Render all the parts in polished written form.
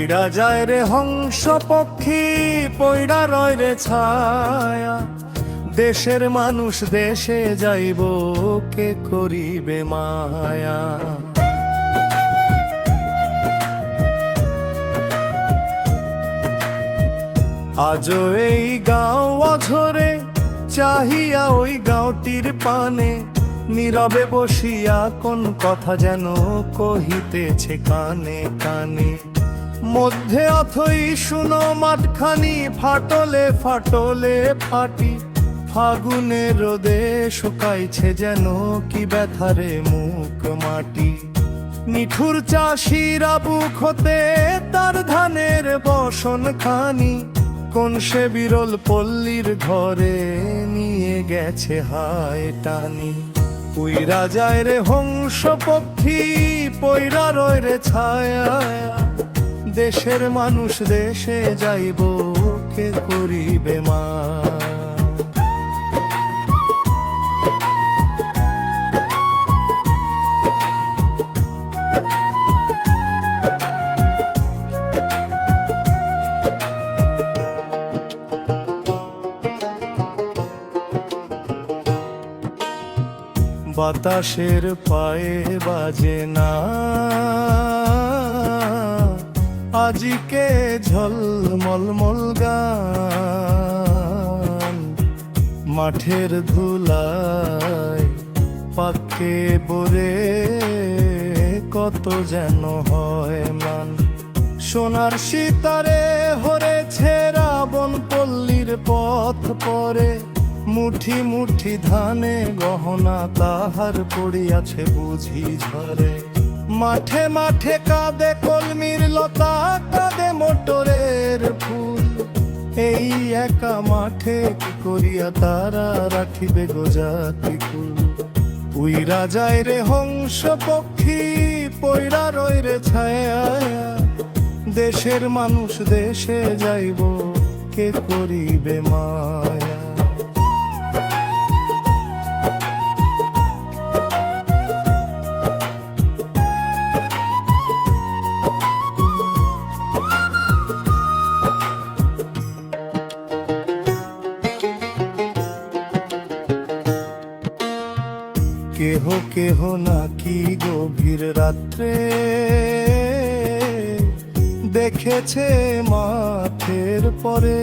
উইড়া যায় রে হংস পক্ষী, পইড়া রয় রে ছায়া। দেশের মানুষ দেশে যাইব, কে করিবে মায়া। আজও এই গাঁও অঝরে চাহিয়া ওই গাঁওটির পানে, নীরবে বসিয়া কোন কথা যেন কহিতেছে কানে কানে। মধ্যে অথই শুনো মাঠখানি, ফাটলে ফাটলে ফাটি। ফাগুনের রোদে শুকাইছে যেন কি ব্যথারে মুখ মাটি। নিঠুর চাষিরা বুক হতে তার ধানের বসন খানি, কোন সে বিরল পল্লীর ঘরে নিয়ে গেছে হায় টানি। উইরা যায় রে হংস পক্ষী, পইরা রয় রে ছায়া। দেশের মানুষ দেশে যাইব, কে করিবে মা। বাতাসের পায়ে বাজে না আজিকে ঝলমলমল গান। মাঠের ধুলায় পাকে বরে কত যেন হয় মান। সোনার সিতারে হরেছে রাবণ পল্লীর পথ পরে, মুঠি মুঠি ধানে গহনা তাহার পড়িয়াছে বুঝি ঝরে। মাঠে মাঠে কাঁদে কলমির লতা, কাঁদে মোটরের ফুল। এই একা মাঠে কি করিয়া তারা রাখিবে গোজাতি কুল। উইরা যায় রে হংস পক্ষী, পইরা রয় রে ছায়া। দেশের মানুষ দেশে যাইব, কে করিবে মায়া। কেহ কেহ নাকি গভীর রাত্রে দেখেছে মাঠের পরে।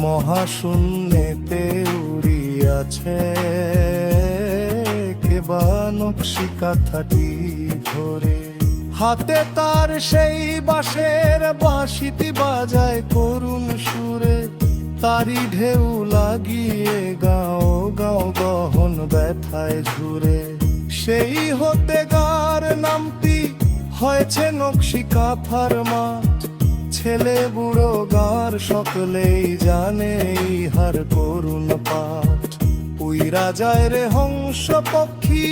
মহাশূন্যেতে উড়িয়াছে কেবা নকশি কাঁথাটি ধরে। হাতে তার সেই বাঁশের বাঁশিটি বাজায় করুণ সুরে। তারি ঢেউ লাগিয়ে গাঁও গাঁও গহন ব্যথায় ঝুরে। সেই হতে গার নামটি হয়েছে নকশি কাঁথার মাঠ। ছেলে বুড়ো গার সকলেই জানে ইহার করুণ পাঠ। উইরা যায় রে হংস পক্ষী,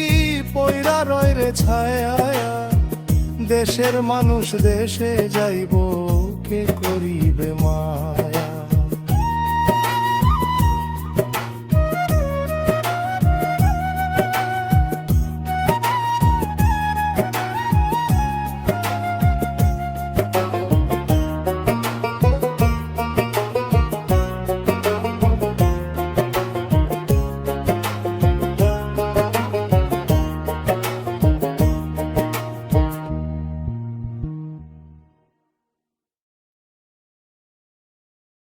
পইরা রয় রে ছায়া। দেশের মানুষ দেশে যাইব, কে করিবে মা।